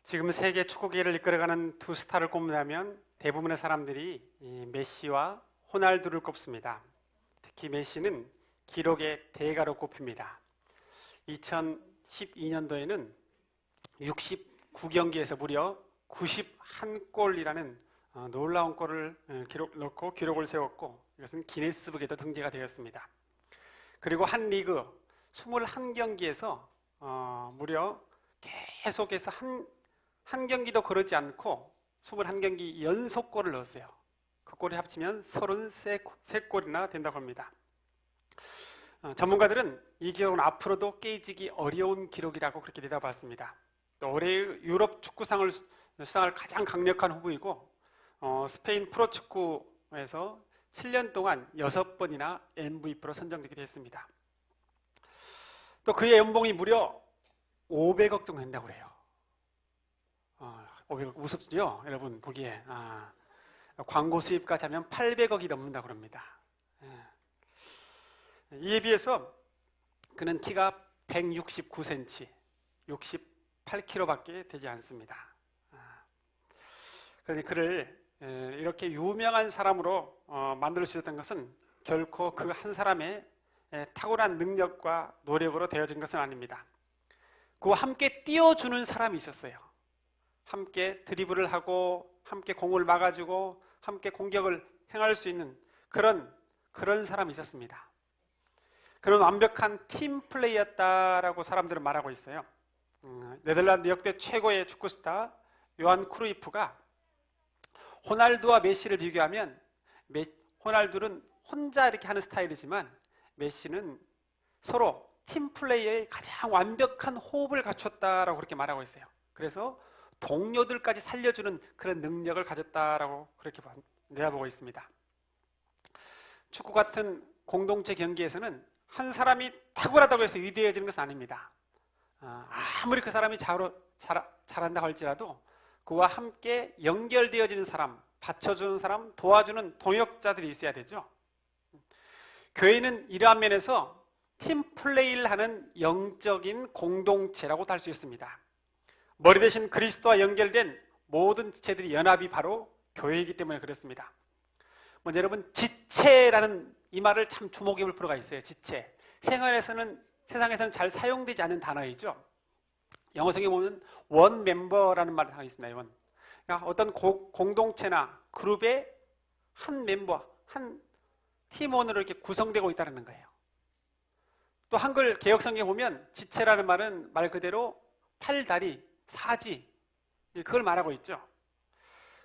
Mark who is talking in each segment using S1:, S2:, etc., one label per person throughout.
S1: 지금 세계 축구계를 이끌어가는 두 스타를 꼽는다면 대부분의 사람들이 이 메시와 호날두를 꼽습니다. 특히 메시는 기록의 대가로 꼽힙니다. 2012년도에는 69경기에서 무려 91골이라는 놀라운 골을 넣고 기록을 세웠고, 이것은 기네스북에도 등재가 되었습니다. 그리고 한 리그 21경기에서 무려 계속해서 한 경기도 거르지 않고 21경기 연속골을 넣었어요. 그 골이 합치면 33골이나 된다고 합니다. 전문가들은 이 기록은 앞으로도 깨지기 어려운 기록이라고 그렇게 내다봤습니다. 또 올해의 유럽 축구상을 수상할 가장 강력한 후보이고, 스페인 프로축구에서 7년 동안 6번이나 MVP로 선정되기도 했습니다. 또 그의 연봉이 무려 500억 정도 된다고 그래요. 500억 우습죠? 여러분 보기에. 광고 수입까지 하면 800억이 넘는다고 합니다. 이에 비해서 그는 키가 169cm, 68kg밖에 되지 않습니다. 그러니 그를 이렇게 유명한 사람으로 만들 수 있었던 것은 결코 그 한 사람의 탁월한 능력과 노력으로 되어진 것은 아닙니다. 그와 함께 뛰어주는 사람이 있었어요. 함께 드리블을 하고 함께 공을 막아주고 함께 공격을 행할 수 있는 그런 사람이 있었습니다. 그는 완벽한 팀 플레이였다라고 사람들은 말하고 있어요. 네덜란드 역대 최고의 축구 스타 요한 크루이프가 호날두와 메시를 비교하면 호날두는 혼자 이렇게 하는 스타일이지만 메시는 서로 팀 플레이의 가장 완벽한 호흡을 갖췄다라고 그렇게 말하고 있어요. 그래서 동료들까지 살려주는 그런 능력을 가졌다라고 그렇게 내다보고 있습니다. 축구 같은 공동체 경기에서는 한 사람이 탁월하다고 해서 위대해지는 것은 아닙니다. 아무리 그 사람이 잘한다고 할지라도 그와 함께 연결되어지는 사람, 받쳐주는 사람, 도와주는 동역자들이 있어야 되죠. 교회는 이러한 면에서 팀 플레이를 하는 영적인 공동체라고도 할 수 있습니다. 머리 대신 그리스도와 연결된 모든 지체들이 연합이 바로 교회이기 때문에 그렇습니다. 먼저 여러분, 지체라는 이 말을 참 주목해 볼 필요가 있어요. 지체. 세상에서는 잘 사용되지 않는 단어이죠. 영어성에 보면 원 멤버라는 말이 있습니다. 원. 그러니까 어떤 공동체나 그룹의 한 멤버, 한 팀원으로 이렇게 구성되고 있다는 거예요. 또 한글 개역성에 보면 지체라는 말은 말 그대로 팔다리, 사지, 그걸 말하고 있죠.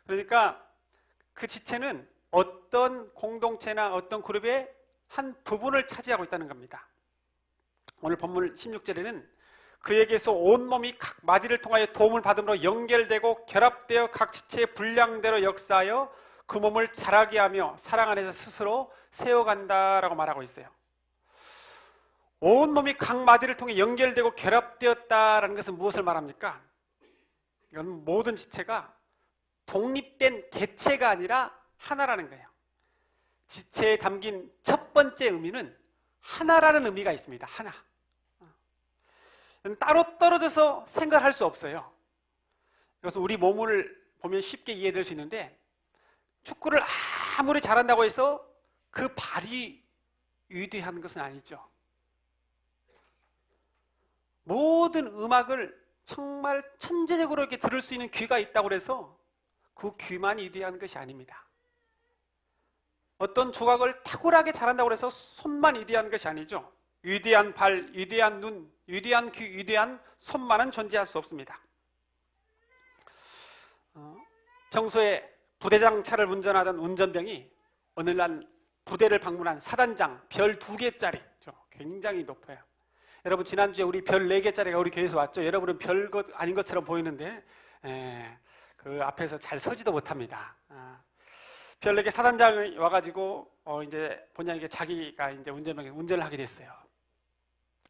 S1: 그러니까 그 지체는 어떤 공동체나 어떤 그룹의 한 부분을 차지하고 있다는 겁니다. 오늘 본문 16절에는 그에게서 온몸이 각 마디를 통하여 도움을 받음으로 연결되고 결합되어 각 지체의 분량대로 역사하여 그 몸을 자라게 하며 사랑 안에서 스스로 세워간다라고 말하고 있어요. 온몸이 각 마디를 통해 연결되고 결합되었다라는 것은 무엇을 말합니까? 이건 모든 지체가 독립된 개체가 아니라 하나라는 거예요. 지체에 담긴 첫 번째 의미는 하나라는 의미가 있습니다. 하나. 따로 떨어져서 생각할 수 없어요. 그래서 우리 몸을 보면 쉽게 이해될 수 있는데, 축구를 아무리 잘한다고 해서 그 발이 위대한 것은 아니죠. 모든 음악을 정말 천재적으로 이렇게 들을 수 있는 귀가 있다고 해서 그 귀만이 위대한 것이 아닙니다. 어떤 조각을 탁월하게 잘한다고 해서 손만 위대한 것이 아니죠. 위대한 발, 위대한 눈, 위대한 귀, 위대한 손만은 존재할 수 없습니다. 평소에 부대장 차를 운전하던 운전병이 어느 날 부대를 방문한 사단장, 별 2개짜리, 굉장히 높아요. 여러분, 지난주에 우리 별 4개짜리가 우리 교회에서 왔죠. 여러분은 별것 아닌 것처럼 보이는데 그 앞에서 잘 서지도 못합니다. 별 4개 사단장이 와가지고 이제 본연에게 자기가 이제 운전을 하게 됐어요.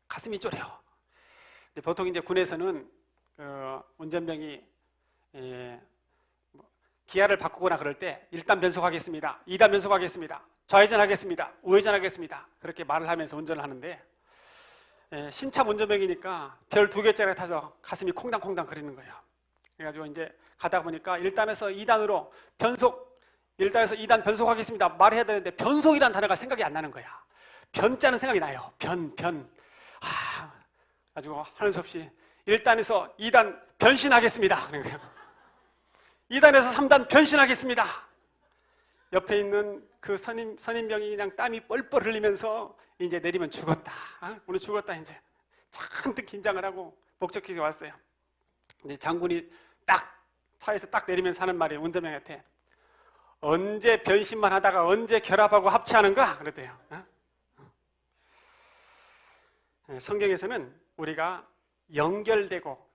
S1: 가슴이 쫄해요. 보통 이제 군에서는 운전병이 기아를 바꾸거나 그럴 때 1단 변속하겠습니다, 2단 변속하겠습니다, 좌회전하겠습니다, 우회전하겠습니다, 그렇게 말을 하면서 운전을 하는데, 신참 운전병이니까 별 2개짜리 타서 가슴이 콩당콩당 거리는 거예요. 그래가지고 이제 가다 보니까 1단에서 2단으로 변속, 1단에서 2단 변속하겠습니다 말해야 되는데 변속이라는 단어가 생각이 안 나는 거야. 변자는 생각이 나요. 가지고 하는 수 없이 1단에서 2단 변신하겠습니다. 그런 거예요. 2단에서 3단 변신하겠습니다. 옆에 있는 그 선임병이 그냥 땀이 뻘뻘 흘리면서 이제 내리면 죽었다. 오늘 죽었다. 이제 잔뜩 긴장을 하고 목적지에 왔어요. 근데 장군이 딱 차에서 딱 내리면서 하는 말이 운전병한테 언제 변신만 하다가 언제 결합하고 합체하는가? 그랬대요. 성경에서는 우리가 연결되고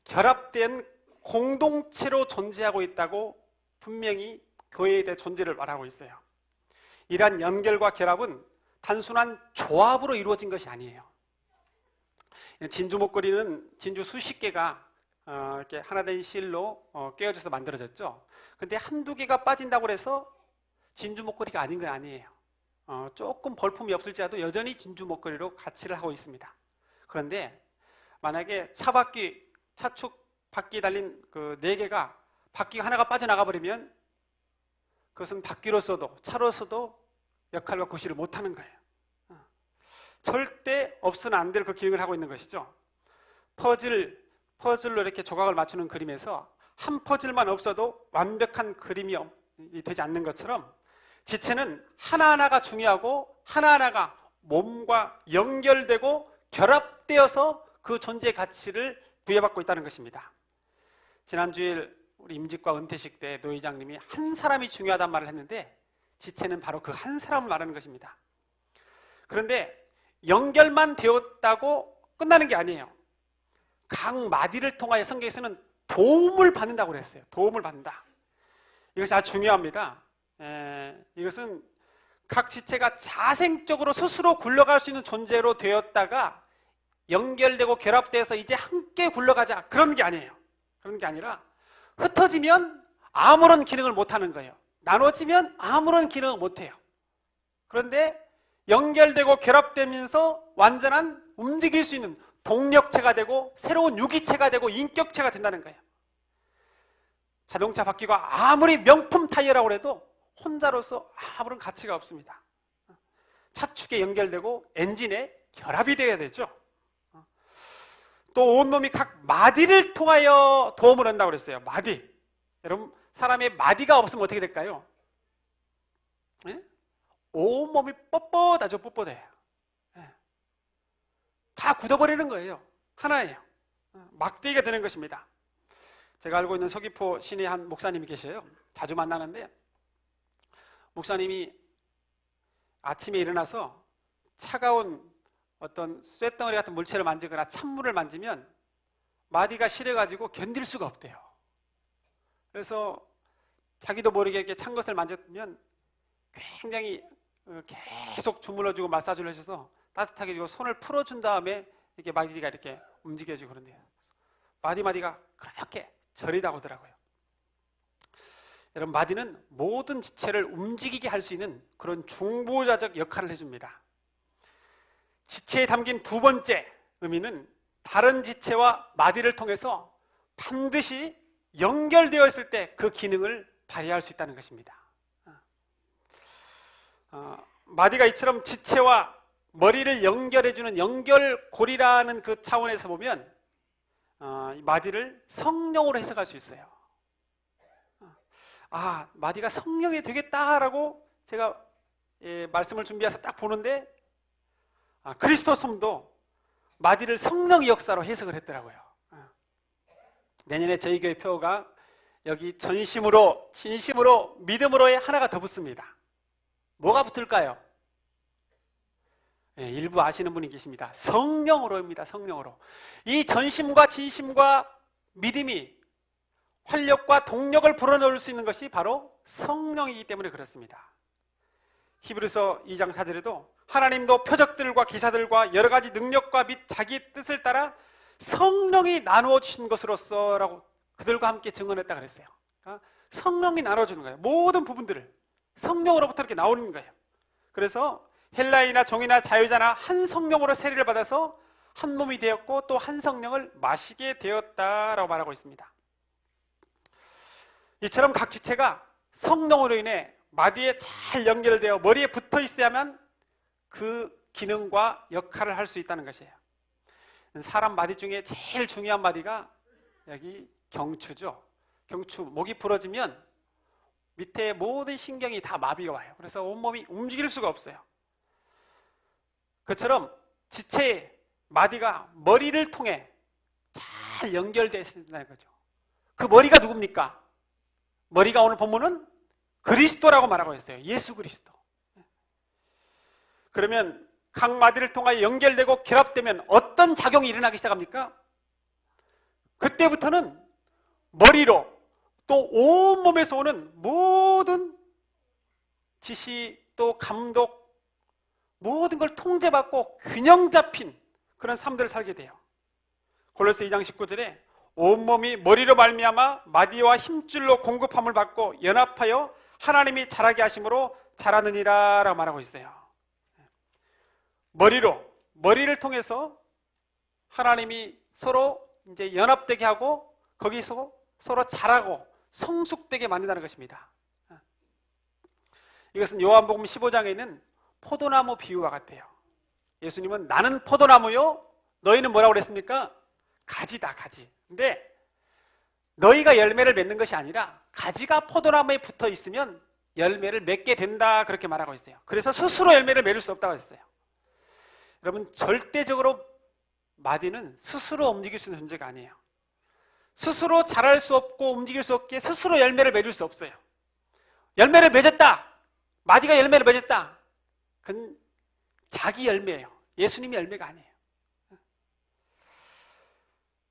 S1: 결합된 공동체로 존재하고 있다고 분명히 교회에 대해 존재를 말하고 있어요. 이러한 연결과 결합은 단순한 조합으로 이루어진 것이 아니에요. 진주 목걸이는 진주 수십 개가 이렇게 하나 된 실로 깨어져서 만들어졌죠. 근데 한두 개가 빠진다고 해서 진주 목걸이가 아닌 건 아니에요. 조금 볼품이 없을지라도 여전히 진주 목걸이로 가치를 하고 있습니다. 그런데 만약에 차축 바퀴 달린 그 4개가 바퀴가 하나가 빠져나가 버리면 그것은 바퀴로서도 차로서도 역할과 구실을 못하는 거예요. 절대 없으면 안 될 그 기능을 하고 있는 것이죠. 퍼즐로 이렇게 조각을 맞추는 그림에서 한 퍼즐만 없어도 완벽한 그림이 되지 않는 것처럼 지체는 하나하나가 중요하고 하나하나가 몸과 연결되고 결합되어서 그 존재의 가치를 부여받고 있다는 것입니다. 지난주일 우리 임직과 은퇴식 때 노 회장님이 한 사람이 중요하다는 말을 했는데 지체는 바로 그 한 사람을 말하는 것입니다. 그런데 연결만 되었다고 끝나는 게 아니에요. 각 마디를 통하여 성경에서는 도움을 받는다고 그랬어요. 도움을 받는다. 이것이 아주 중요합니다. 이것은 각 지체가 자생적으로 스스로 굴러갈 수 있는 존재로 되었다가 연결되고 결합돼서 이제 함께 굴러가자 그런 게 아니에요. 그런 게 아니라 흩어지면 아무런 기능을 못하는 거예요. 나눠지면 아무런 기능을 못해요. 그런데 연결되고 결합되면서 완전한 움직일 수 있는 동력체가 되고 새로운 유기체가 되고 인격체가 된다는 거예요. 자동차 바퀴가 아무리 명품 타이어라고 해도 혼자로서 아무런 가치가 없습니다. 차축에 연결되고 엔진에 결합이 되어야 되죠. 또 온몸이 각 마디를 통하여 도움을 한다고 그랬어요. 마디. 여러분, 사람의 마디가 없으면 어떻게 될까요? 온몸이 뻣뻣하죠. 뻣뻣해요. 다 굳어버리는 거예요. 하나예요. 막대기가 되는 것입니다. 제가 알고 있는 서귀포 시내 한 목사님이 계셔요. 자주 만나는데 목사님이 아침에 일어나서 차가운 어떤 쇳덩어리 같은 물체를 만지거나 찬물을 만지면 마디가 시려가지고 견딜 수가 없대요. 그래서 자기도 모르게 이렇게 찬 것을 만졌으면 굉장히 계속 주물러주고 마사지를 해줘서 따뜻하게 해주고 손을 풀어준 다음에 이렇게 마디가 이렇게 움직여지고 그런데요. 마디마디가 그렇게 저리다고 하더라고요. 여러분, 마디는 모든 지체를 움직이게 할 수 있는 그런 중보자적 역할을 해줍니다. 지체에 담긴 두 번째 의미는 다른 지체와 마디를 통해서 반드시 연결되어 있을 때 그 기능을 발휘할 수 있다는 것입니다. 마디가 이처럼 지체와 머리를 연결해주는 연결고리라는 그 차원에서 보면 마디를 성령으로 해석할 수 있어요. 마디가 성령이 되겠다라고 제가 말씀을 준비해서 딱 보는데 그리스도솜도 마디를 성령의 역사로 해석을 했더라고요. 내년에 저희 교회 표가 여기 전심으로, 진심으로, 믿음으로의 하나가 더 붙습니다. 뭐가 붙을까요? 일부 아시는 분이 계십니다. 성령으로입니다. 성령으로. 이 전심과 진심과 믿음이 활력과 동력을 불어넣을 수 있는 것이 바로 성령이기 때문에 그렇습니다. 히브리서 2장 4절에도 하나님도 표적들과 기사들과 여러 가지 능력과 및 자기 뜻을 따라 성령이 나누어 주신 것으로서라고 그들과 함께 증언했다 그랬어요. 그러니까 성령이 나눠주는 거예요. 모든 부분들을 성령으로부터 이렇게 나오는 거예요. 그래서 헬라이나 종이나 자유자나 한 성령으로 세례를 받아서 한 몸이 되었고 또 한 성령을 마시게 되었다라고 말하고 있습니다. 이처럼 각 지체가 성령으로 인해 마디에 잘 연결되어 머리에 붙어 있어야만 그 기능과 역할을 할 수 있다는 것이에요. 사람 마디 중에 제일 중요한 마디가 여기 경추죠. 경추, 목이 부러지면 밑에 모든 신경이 다 마비가 와요. 그래서 온몸이 움직일 수가 없어요. 그처럼 지체의 마디가 머리를 통해 잘 연결되어 있다는 거죠. 그 머리가 누굽니까? 머리가 오늘 본문은 그리스도라고 말하고 있어요. 예수 그리스도. 그러면 각 마디를 통하여 연결되고 결합되면 어떤 작용이 일어나기 시작합니까? 그때부터는 머리로 또 온몸에서 오는 모든 지시 또 감독 모든 걸 통제받고 균형 잡힌 그런 삶들을 살게 돼요. 골로새 2장 19절에 온몸이 머리로 말미암아 마디와 힘줄로 공급함을 받고 연합하여 하나님이 자라게 하심으로 자라느니라 라고 말하고 있어요. 머리를 통해서 하나님이 서로 이제 연합되게 하고 거기서 서로 자라고 성숙되게 만든다는 것입니다. 이것은 요한복음 15장에 있는 포도나무 비유와 같아요. 예수님은 나는 포도나무요 너희는 뭐라고 그랬습니까? 가지다, 가지. 근데 너희가 열매를 맺는 것이 아니라 가지가 포도나무에 붙어 있으면 열매를 맺게 된다 그렇게 말하고 있어요. 그래서 스스로 열매를 맺을 수 없다고 했어요. 여러분 절대적으로 마디는 스스로 움직일 수 있는 존재가 아니에요. 스스로 자랄 수 없고 움직일 수 없기에 스스로 열매를 맺을 수 없어요. 열매를 맺었다. 마디가 열매를 맺었다. 그건 자기 열매예요. 예수님의 열매가 아니에요.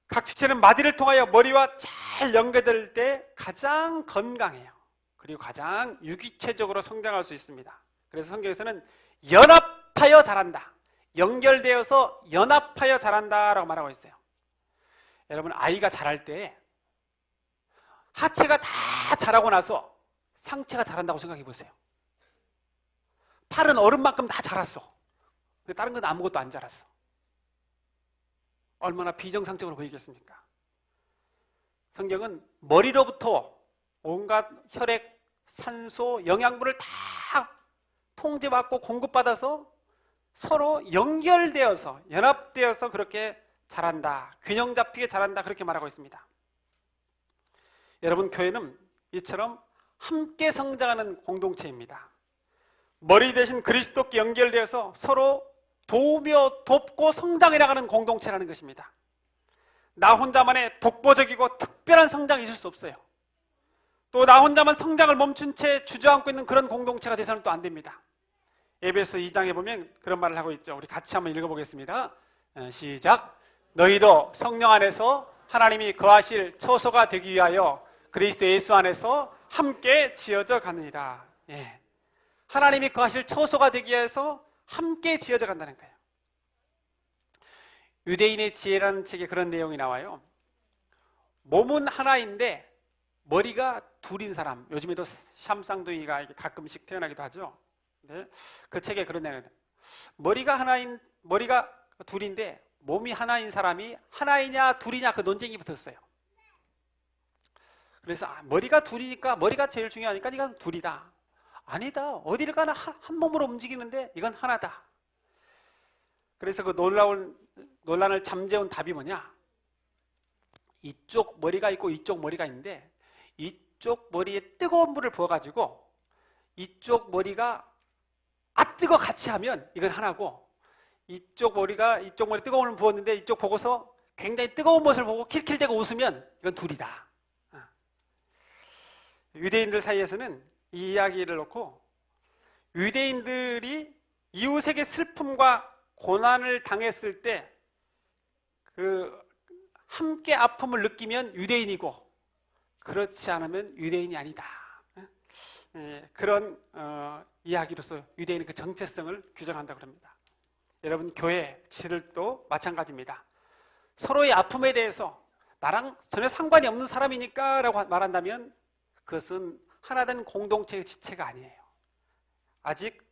S1: 각 지체는 마디를 통하여 머리와 잘 연결될 때 가장 건강해요. 그리고 가장 유기체적으로 성장할 수 있습니다. 그래서 성경에서는 연합하여 자란다. 연결되어서 연합하여 자란다라고 말하고 있어요. 여러분 아이가 자랄 때 하체가 다 자라고 나서 상체가 자란다고 생각해 보세요. 팔은 어른만큼 다 자랐어. 근데 다른 건 아무것도 안 자랐어. 얼마나 비정상적으로 보이겠습니까? 성경은 머리로부터 온갖 혈액, 산소, 영양분을 다 통제받고 공급받아서 서로 연결되어서 연합되어서 그렇게 자란다. 균형 잡히게 자란다. 그렇게 말하고 있습니다. 여러분 교회는 이처럼 함께 성장하는 공동체입니다. 머리 대신 그리스도께 연결되어서 서로 도우며 돕고 성장해 나가는 공동체라는 것입니다. 나 혼자만의 독보적이고 특별한 성장이 있을 수 없어요. 또 나 혼자만 성장을 멈춘 채 주저앉고 있는 그런 공동체가 돼서는 또 안 됩니다. 에베소 2장에 보면 그런 말을 하고 있죠. 우리 같이 한번 읽어보겠습니다. 시작. 너희도 성령 안에서 하나님이 거하실 처소가 되기 위하여 그리스도 예수 안에서 함께 지어져 가느니라. 예. 하나님이 거하실 처소가 되기 위해서 함께 지어져 간다는 거예요. 유대인의 지혜라는 책에 그런 내용이 나와요. 몸은 하나인데 머리가 둘인 사람, 요즘에도 샴쌍둥이가 가끔씩 태어나기도 하죠. 네. 그 책에 그런 내용이 머리가 둘인데 몸이 하나인 사람이 하나이냐 둘이냐 그 논쟁이 붙었어요. 그래서 머리가 둘이니까 머리가 제일 중요하니까 이건 둘이다. 아니다. 어디를 가나 한 몸으로 움직이는데 이건 하나다. 그래서 그 논란을 잠재운 답이 뭐냐? 이쪽 머리가 있고 이쪽 머리가 있는데 이쪽 머리에 뜨거운 물을 부어가지고 이쪽 머리가 뜨거 같이 하면 이건 하나고 이쪽 머리 뜨거운 물 부었는데 이쪽 보고서 굉장히 뜨거운 모습을 보고 킬킬대고 웃으면 이건 둘이다. 유대인들 사이에서는 이 이야기를 놓고 유대인들이 이웃에게 슬픔과 고난을 당했을 때 그 함께 아픔을 느끼면 유대인이고 그렇지 않으면 유대인이 아니다. 그런 이야기로서 유대인의 그 정체성을 규정한다고 합니다. 여러분 교회 지들도 마찬가지입니다. 서로의 아픔에 대해서 나랑 전혀 상관이 없는 사람이니까 라고 말한다면 그것은 하나된 공동체의 지체가 아니에요. 아직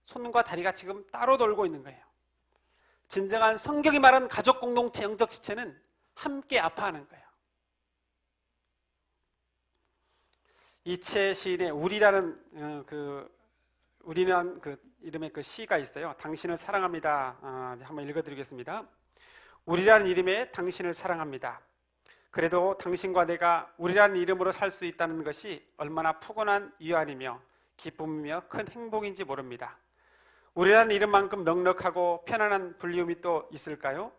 S1: 손과 다리가 지금 따로 돌고 있는 거예요. 진정한 성경이 말하는 가족 공동체 영적 지체는 함께 아파하는 거예요. 이채 시인의 우리라는 우리라는 그 이름의 그 시가 있어요. 당신을 사랑합니다. 한번 읽어드리겠습니다. 우리라는 이름에 당신을 사랑합니다. 그래도 당신과 내가 우리라는 이름으로 살 수 있다는 것이 얼마나 푸근한 위안이며 기쁨이며 큰 행복인지 모릅니다. 우리라는 이름만큼 넉넉하고 편안한 불리움이 또 있을까요?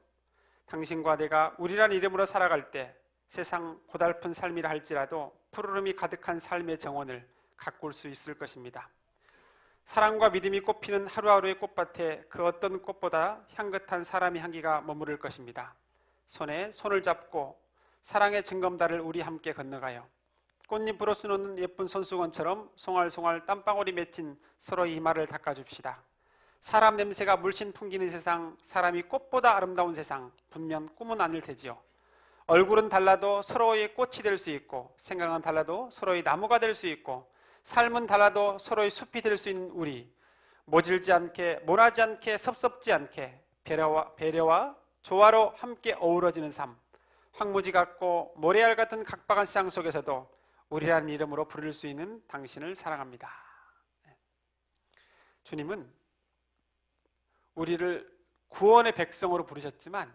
S1: 당신과 내가 우리라는 이름으로 살아갈 때 세상 고달픈 삶이라 할지라도 푸르름이 가득한 삶의 정원을 가꿀 수 있을 것입니다. 사랑과 믿음이 꽃피는 하루하루의 꽃밭에 그 어떤 꽃보다 향긋한 사람의 향기가 머무를 것입니다. 손에 손을 잡고 사랑의 증검다를 우리 함께 건너가요. 꽃잎으로 수놓는 예쁜 손수건처럼 송알송알 땀방울이 맺힌 서로의 이마를 닦아줍시다. 사람 냄새가 물씬 풍기는 세상, 사람이 꽃보다 아름다운 세상, 분명 꿈은 아닐 테지요. 얼굴은 달라도 서로의 꽃이 될 수 있고, 생각은 달라도 서로의 나무가 될 수 있고, 삶은 달라도 서로의 숲이 될 수 있는 우리, 모질지 않게, 모나지 않게, 섭섭지 않게 배려와 조화로 함께 어우러지는 삶, 황무지 같고 모래알 같은 각박한 세상 속에서도 우리라는 이름으로 부를 수 있는 당신을 사랑합니다. 주님은 우리를 구원의 백성으로 부르셨지만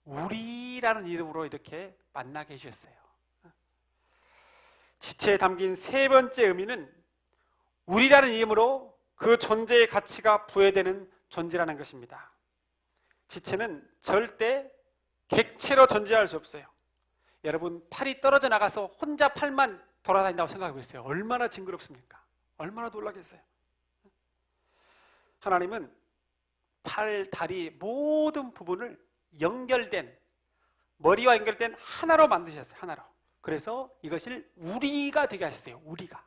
S1: 우리라는 이름으로 이렇게 만나게 해주셨어요. 지체에 담긴 세 번째 의미는 우리라는 이름으로 그 존재의 가치가 부여되는 존재라는 것입니다. 지체는 절대 객체로 존재할 수 없어요. 여러분, 팔이 떨어져 나가서 혼자 팔만 돌아다닌다고 생각해 보세요. 얼마나 징그럽습니까? 얼마나 놀라겠어요. 하나님은 팔, 다리 모든 부분을 연결된, 머리와 연결된 하나로 만드셨어요. 하나로. 그래서 이것을 우리가 되게 하셨어요. 우리가.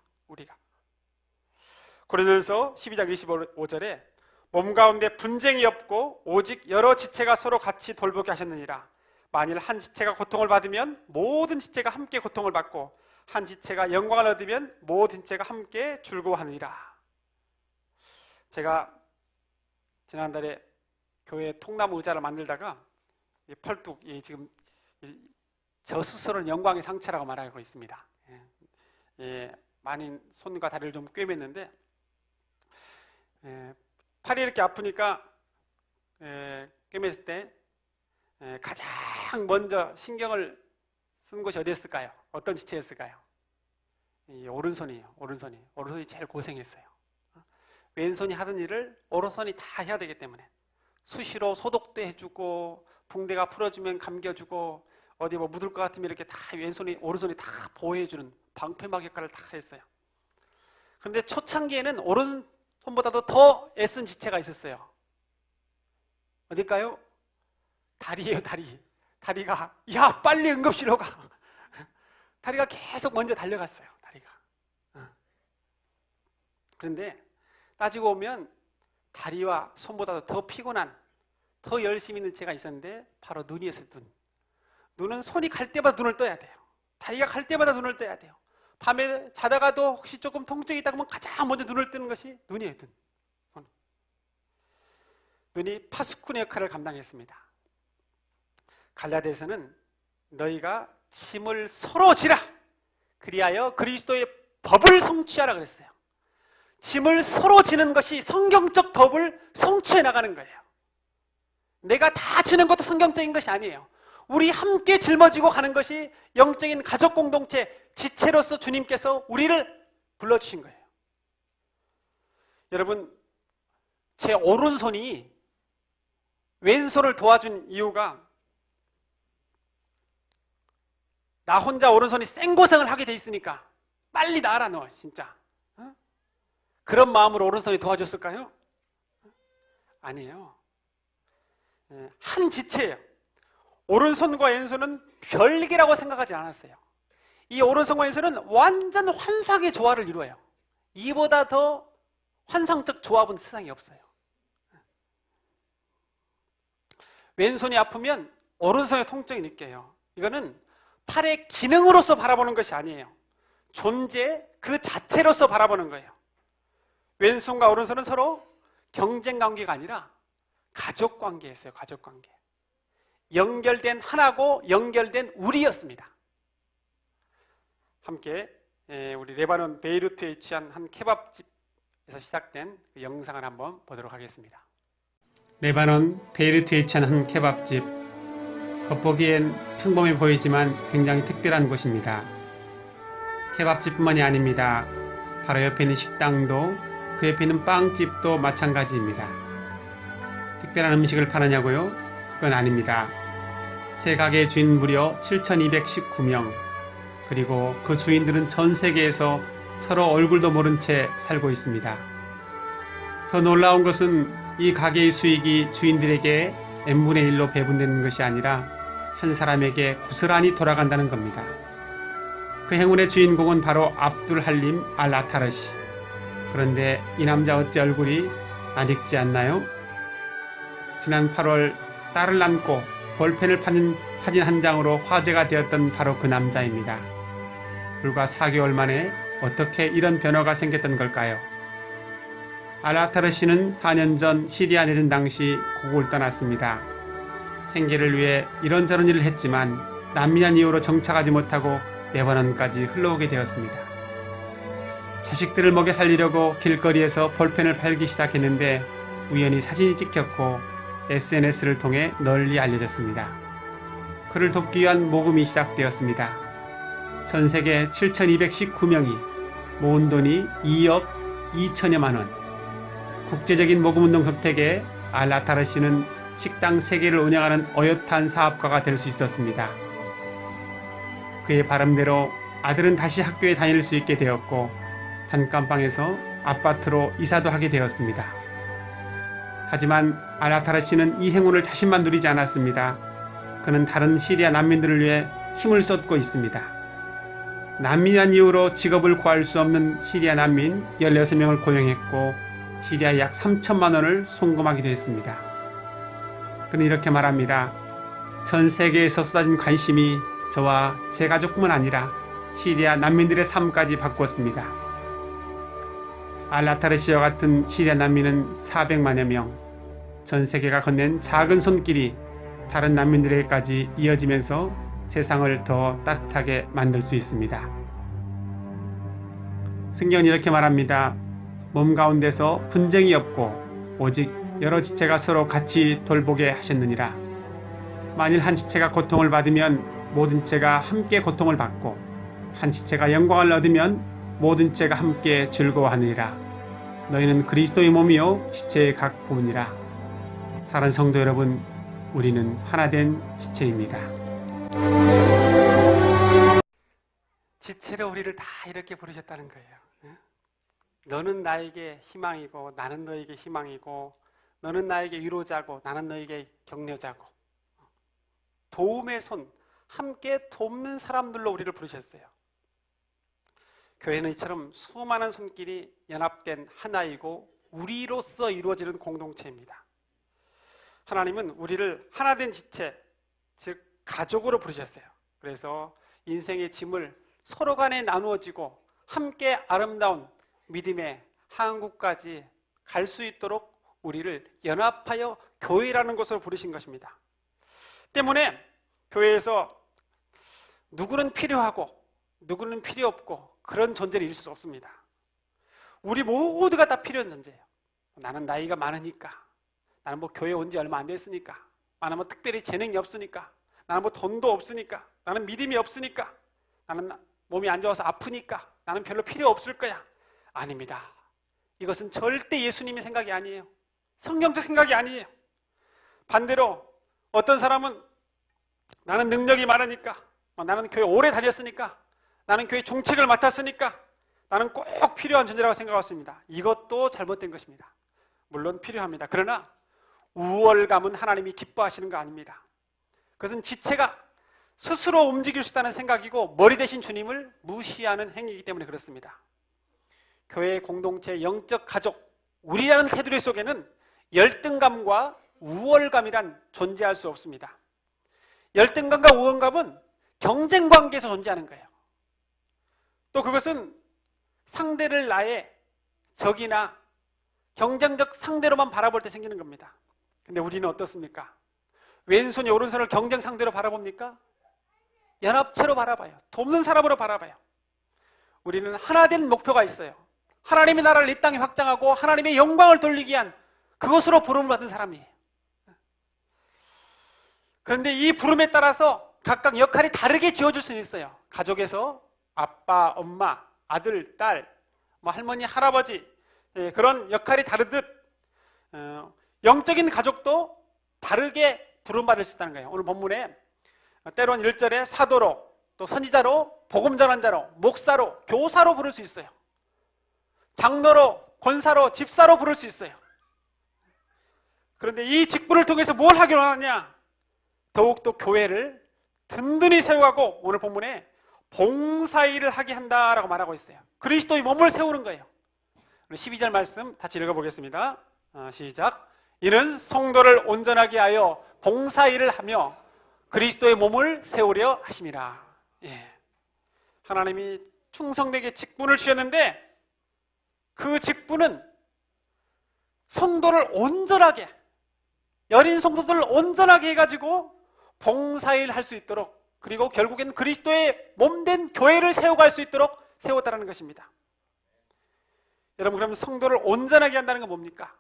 S1: 고린도전서 12장 25절에 몸 가운데 분쟁이 없고 오직 여러 지체가 서로 같이 돌보게 하셨느니라. 만일 한 지체가 고통을 받으면 모든 지체가 함께 고통을 받고 한 지체가 영광을 얻으면 모든 지체가 함께 즐거워하느니라. 제가 지난달에 교회 통나무 의자를 만들다가 이 펄뚝, 지금 저 스스로는 영광의 상처라고 말하고 있습니다. 많이 손과 다리를 좀 꿰맸는데 팔이 이렇게 아프니까 꿰맸을 때 가장 먼저 신경을 쓴 곳이 어디였을까요? 어떤 지체였을까요? 오른손이에요. 오른손이 제일 고생했어요. 왼손이 하던 일을 오른손이 다 해야 되기 때문에 수시로 소독도 해주고 붕대가 풀어주면 감겨주고 어디 뭐 묻을 것 같으면 이렇게 다 오른손이 다 보호해주는 방패막 역할을 다 했어요. 그런데 초창기에는 오른손보다도 더 애쓴 지체가 있었어요. 어딜까요? 다리예요. 다리가 야 빨리 응급실로 가. 다리가 계속 먼저 달려갔어요. 다리가. 그런데 따지고 보면 다리와 손보다도 더 피곤한, 더 열심히 있는 지체가 있었는데 바로 눈이었어요. 눈은 손이 갈 때마다 눈을 떠야 돼요. 다리가 갈 때마다 눈을 떠야 돼요. 밤에 자다가도 혹시 조금 통증이 있다 그러면 가장 먼저 눈을 뜨는 것이 눈이에요. 눈이 파수꾼의 역할을 감당했습니다. 갈라디아서는 너희가 짐을 서로 지라 그리하여 그리스도의 법을 성취하라 그랬어요. 짐을 서로 지는 것이 성경적 법을 성취해 나가는 거예요. 내가 다 지는 것도 성경적인 것이 아니에요. 우리 함께 짊어지고 가는 것이 영적인 가족 공동체 지체로서 주님께서 우리를 불러주신 거예요. 여러분, 제 오른손이 왼손을 도와준 이유가 나 혼자 오른손이 생고생을 하게 돼 있으니까 빨리 나아라 너 진짜. 그런 마음으로 오른손이 도와줬을까요? 아니에요. 한 지체예요. 오른손과 왼손은 별개라고 생각하지 않았어요. 이 오른손과 왼손은 완전 환상의 조화를 이루어요. 이보다 더 환상적 조합은 세상에 없어요. 왼손이 아프면 오른손의 통증이 느껴요. 이거는 팔의 기능으로서 바라보는 것이 아니에요. 존재 그 자체로서 바라보는 거예요. 왼손과 오른손은 서로 경쟁 관계가 아니라 가족 관계였어요. 가족 관계. 연결된 하나고 연결된 우리였습니다. 함께 우리 레바논 베이루트에 위치한 한 케밥집에서 시작된 그 영상을 한번 보도록 하겠습니다. 레바논 베이루트에 위치한 한 케밥집. 겉보기엔 평범해 보이지만 굉장히 특별한 곳입니다. 케밥집뿐만이 아닙니다. 바로 옆에 있는 식당도, 그 옆에 있는 빵집도 마찬가지입니다. 특별한 음식을 파느냐고요? 그건 아닙니다. 세 가게의 주인 무려 7,219명, 그리고 그 주인들은 전 세계에서 서로 얼굴도 모른 채 살고 있습니다. 더 놀라운 것은 이 가게의 수익이 주인들에게 n분의 1로 배분되는 것이 아니라 한 사람에게 고스란히 돌아간다는 겁니다. 그 행운의 주인공은 바로 압둘 할림 알 아타르시. 그런데 이 남자 어찌 얼굴이 낯익지 않나요? 지난 8월 딸을 안고 볼펜을 파는 사진 한 장으로 화제가 되었던 바로 그 남자입니다. 불과 4개월 만에 어떻게 이런 변화가 생겼던 걸까요? 알 아타르시는 4년 전 시리아 내전 당시 고국을 떠났습니다. 생계를 위해 이런저런 일을 했지만 난민한 이유로 정착하지 못하고 레바논까지 흘러오게 되었습니다. 자식들을 먹여 살리려고 길거리에서 볼펜을 팔기 시작했는데 우연히 사진이 찍혔고 SNS를 통해 널리 알려졌습니다. 그를 돕기 위한 모금이 시작되었습니다. 전 세계 7,219명이 모은 돈이 2억 2천여만 원. 국제적인 모금운동 덕택에 알 아타르시는 식당 3개를 운영하는 어엿한 사업가가 될 수 있었습니다. 그의 바람대로 아들은 다시 학교에 다닐 수 있게 되었고 단칸방에서 아파트로 이사도 하게 되었습니다. 하지만 알 아타르시는 이 행운을 자신만 누리지 않았습니다. 그는 다른 시리아 난민들을 위해 힘을 쏟고 있습니다. 난민이란 이유로 직업을 구할 수 없는 시리아 난민 16명을 고용했고 시리아 약 3천만 원을 송금하기도 했습니다. 그는 이렇게 말합니다. 전 세계에서 쏟아진 관심이 저와 제 가족뿐만 아니라 시리아 난민들의 삶까지 바꾸었습니다. 알 아타르시와 같은 시리아 난민은 400만여 명. 전 세계가 건넨 작은 손길이 다른 난민들에게까지 이어지면서 세상을 더 따뜻하게 만들 수 있습니다. 성경은 이렇게 말합니다. 몸 가운데서 분쟁이 없고 오직 여러 지체가 서로 같이 돌보게 하셨느니라. 만일 한 지체가 고통을 받으면 모든 지체가 함께 고통을 받고 한 지체가 영광을 얻으면 모든 지체가 함께 즐거워하느니라. 너희는 그리스도의 몸이요 지체의 각 부분이라. 사랑하는 성도 여러분, 우리는 하나된 지체입니다. 지체로 우리를 다 이렇게 부르셨다는 거예요. 너는 나에게 희망이고 나는 너에게 희망이고 너는 나에게 위로자고 나는 너에게 격려자고 도움의 손, 함께 돕는 사람들로 우리를 부르셨어요. 교회는 이처럼 수많은 손길이 연합된 하나이고 우리로서 이루어지는 공동체입니다. 하나님은 우리를 하나된 지체, 즉 가족으로 부르셨어요. 그래서 인생의 짐을 서로 간에 나누어지고 함께 아름다운 믿음의 한국까지 갈 수 있도록 우리를 연합하여 교회라는 것으로 부르신 것입니다. 때문에 교회에서 누구는 필요하고 누구는 필요 없고 그런 존재를 이룰 수 없습니다. 우리 모두가 다 필요한 존재예요. 나는 나이가 많으니까, 나는 뭐 교회 온 지 얼마 안 됐으니까, 나는 뭐 특별히 재능이 없으니까, 나는 뭐 돈도 없으니까, 나는 믿음이 없으니까, 나는 몸이 안 좋아서 아프니까, 나는 별로 필요 없을 거야. 아닙니다. 이것은 절대 예수님의 생각이 아니에요. 성경적 생각이 아니에요. 반대로 어떤 사람은 나는 능력이 많으니까, 나는 교회 오래 다녔으니까, 나는 교회 중책을 맡았으니까 나는 꼭 필요한 존재라고 생각했습니다. 이것도 잘못된 것입니다. 물론 필요합니다. 그러나 우월감은 하나님이 기뻐하시는 거 아닙니다. 그것은 지체가 스스로 움직일 수 있다는 생각이고 머리 대신 주님을 무시하는 행위이기 때문에 그렇습니다. 교회 공동체 영적 가족, 우리라는 테두리 속에는 열등감과 우월감이란 존재할 수 없습니다. 열등감과 우월감은 경쟁 관계에서 존재하는 거예요. 또 그것은 상대를 나의 적이나 경쟁적 상대로만 바라볼 때 생기는 겁니다. 근데 우리는 어떻습니까? 왼손이 오른손을 경쟁 상대로 바라봅니까? 연합체로 바라봐요. 돕는 사람으로 바라봐요. 우리는 하나 된 목표가 있어요. 하나님의 나라를 이 땅에 확장하고 하나님의 영광을 돌리기 위한 그것으로 부름을 받은 사람이에요. 그런데 이 부름에 따라서 각각 역할이 다르게 지어줄 수는 있어요. 가족에서 아빠, 엄마, 아들, 딸, 할머니, 할아버지, 그런 역할이 다르듯 영적인 가족도 다르게 부름받을 수 있다는 거예요. 오늘 본문에 때론 1절에 사도로, 또 선지자로, 복음 전환자로, 목사로, 교사로 부를 수 있어요. 장로로, 권사로, 집사로 부를 수 있어요. 그런데 이 직분을 통해서 뭘 하기로 하느냐? 더욱더 교회를 든든히 세워가고 오늘 본문에 봉사일을 하게 한다라고 말하고 있어요. 그리스도의 몸을 세우는 거예요. 12절 말씀 같이 읽어보겠습니다. 시작. 이는 성도를 온전하게 하여 봉사일을 하며 그리스도의 몸을 세우려 하심이라. 하나님이 충성되게 직분을 주셨는데 그 직분은 성도를 온전하게, 여린 성도들을 온전하게 해가지고 봉사일 할 수 있도록, 그리고 결국엔 그리스도의 몸된 교회를 세워갈 수 있도록 세웠다는 것입니다. 여러분, 그럼 성도를 온전하게 한다는 건 뭡니까?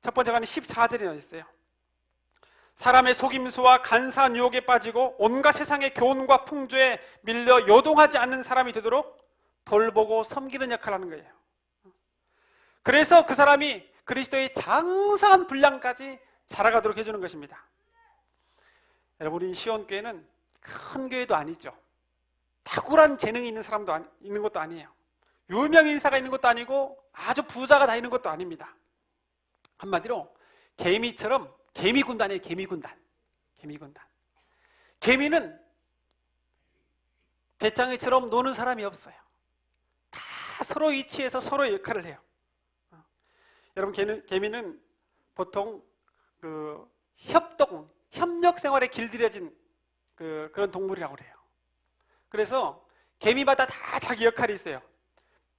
S1: 첫 번째가 14절에 있어요. 사람의 속임수와 간사한 유혹에 빠지고 온갖 세상의 교훈과 풍조에 밀려 요동하지 않는 사람이 되도록 돌보고 섬기는 역할을 하는 거예요. 그래서 그 사람이 그리스도의 장사한 분량까지 자라가도록 해주는 것입니다. 여러분, 우리 시온교회는 큰 교회도 아니죠. 탁월한 재능이 있는 사람도 있는 것도 아니에요. 유명 인사가 있는 것도 아니고 아주 부자가 다 있는 것도 아닙니다. 한마디로 개미처럼, 개미군단이에요. 개미군단. 개미는 배짱이처럼 노는 사람이 없어요. 다 서로 위치해서 서로의 역할을 해요. 여러분, 개미는 보통 협력 생활에 길들여진 그런 동물이라고 그래요. 그래서 개미마다 다 자기 역할이 있어요.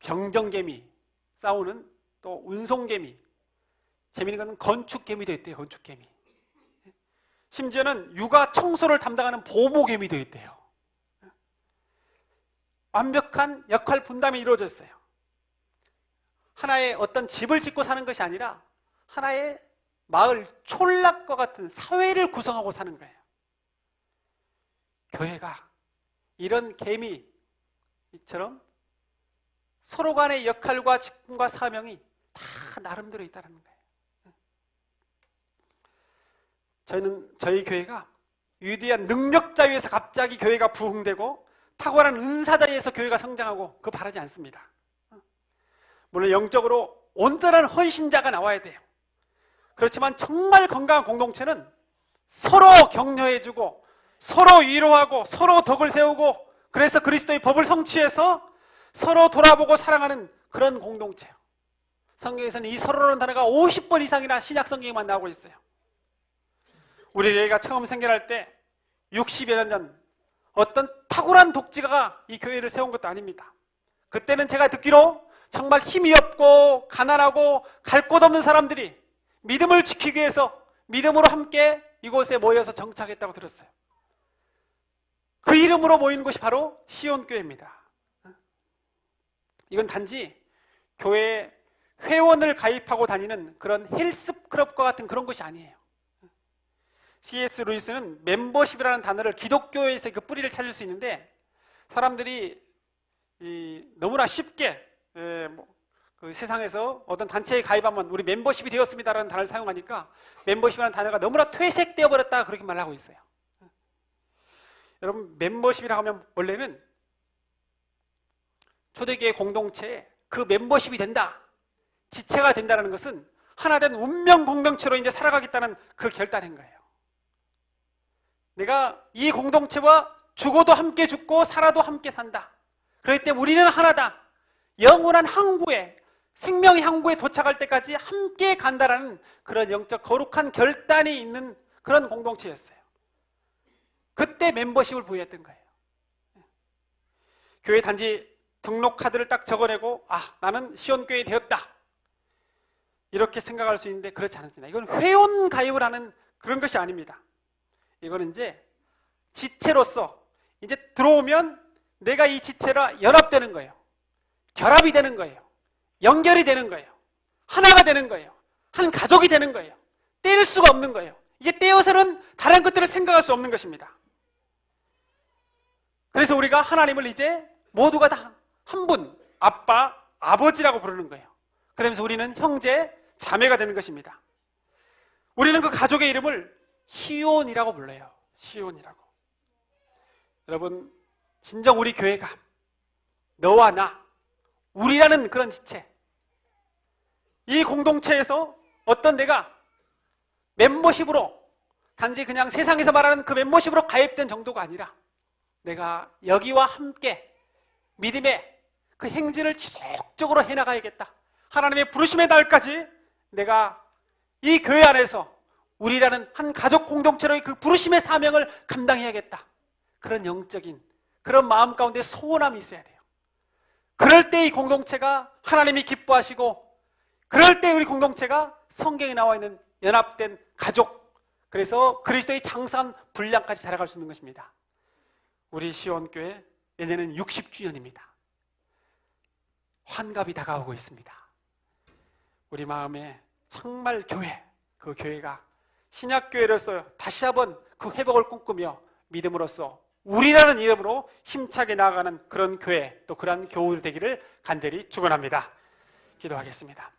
S1: 병정개미, 싸우는, 또 운송개미, 재미있는 것은 건축개미도 있대요. 건축개미. 심지어는 육아 청소를 담당하는 보모개미도 있대요. 완벽한 역할 분담이 이루어졌어요. 하나의 어떤 집을 짓고 사는 것이 아니라 하나의 마을 촌락과 같은 사회를 구성하고 사는 거예요. 교회가 이런 개미처럼 서로 간의 역할과 직분과 사명이 다 나름대로 있다는 거예요. 저희 교회가 위대한 능력자위에서 갑자기 교회가 부흥되고 탁월한 은사자위에서 교회가 성장하고 그거 바라지 않습니다. 물론 영적으로 온전한 헌신자가 나와야 돼요. 그렇지만 정말 건강한 공동체는 서로 격려해주고 서로 위로하고 서로 덕을 세우고, 그래서 그리스도의 법을 성취해서 서로 돌아보고 사랑하는 그런 공동체예요. 성경에서는 이 서로라는 단어가 50번 이상이나 신약 성경에만 나오고 있어요. 우리 교회가 처음 생겨날 때 60여 년 전 어떤 탁월한 독지가가 이 교회를 세운 것도 아닙니다. 그때는 제가 듣기로 정말 힘이 없고 가난하고 갈 곳 없는 사람들이 믿음을 지키기 위해서 믿음으로 함께 이곳에 모여서 정착했다고 들었어요. 그 이름으로 모인 곳이 바로 시온교회입니다. 이건 단지 교회에 회원을 가입하고 다니는 그런 헬스클럽과 같은 그런 것이 아니에요. C.S. 루이스는 멤버십이라는 단어를 기독교에서 그 뿌리를 찾을 수 있는데, 사람들이 너무나 쉽게 그 세상에서 어떤 단체에 가입하면 우리 멤버십이 되었습니다라는 단어를 사용하니까 멤버십이라는 단어가 너무나 퇴색되어 버렸다, 그렇게 말하고 있어요. 여러분, 멤버십이라고 하면 원래는 초대교회 공동체에 그 멤버십이 된다, 지체가 된다는 것은 하나된 운명 공동체로 이제 살아가겠다는 그 결단인 거예요. 내가 이 공동체와 죽어도 함께 죽고 살아도 함께 산다. 그렇기 때문에 우리는 하나다. 영원한 항구에, 생명의 항구에 도착할 때까지 함께 간다라는 그런 영적 거룩한 결단이 있는 그런 공동체였어요. 그때 멤버십을 부여했던 거예요. 교회 단지 등록 카드를 딱 적어내고 나는 시온교회 되었다, 이렇게 생각할 수 있는데 그렇지 않습니다. 이건 회원 가입을 하는 그런 것이 아닙니다. 이거는 이제 지체로서 이제 들어오면 내가 이 지체라 연합되는 거예요. 결합이 되는 거예요. 연결이 되는 거예요. 하나가 되는 거예요. 한 가족이 되는 거예요. 떼일 수가 없는 거예요. 이게 떼어서는 다른 것들을 생각할 수 없는 것입니다. 그래서 우리가 하나님을 이제 모두가 다 한 분, 아빠, 아버지라고 부르는 거예요. 그러면서 우리는 형제, 자매가 되는 것입니다. 우리는 그 가족의 이름을 시온이라고 불러요. 시온이라고. 여러분, 진정 우리 교회가 너와 나, 우리라는 그런 지체, 이 공동체에서 어떤 내가 멤버십으로 단지 그냥 세상에서 말하는 그 멤버십으로 가입된 정도가 아니라 내가 여기와 함께 믿음의 그 행진을 지속적으로 해나가야겠다. 하나님의 부르심의 날까지 내가 이 교회 안에서 우리라는 한 가족 공동체로의 그 부르심의 사명을 감당해야겠다. 그런 영적인 그런 마음 가운데 소원함이 있어야 돼요. 그럴 때 이 공동체가 하나님이 기뻐하시고, 그럴 때 우리 공동체가 성경에 나와 있는 연합된 가족, 그래서 그리스도의 장사한 분량까지 자라갈 수 있는 것입니다. 우리 시온교회 내년은 60주년입니다. 환갑이 다가오고 있습니다. 우리 마음에 정말 교회, 그 교회가 신약교회로서 다시 한번 그 회복을 꿈꾸며 믿음으로써 우리라는 이름으로 힘차게 나아가는 그런 교회, 또 그러한 교우 되기를 간절히 축원합니다. 기도하겠습니다.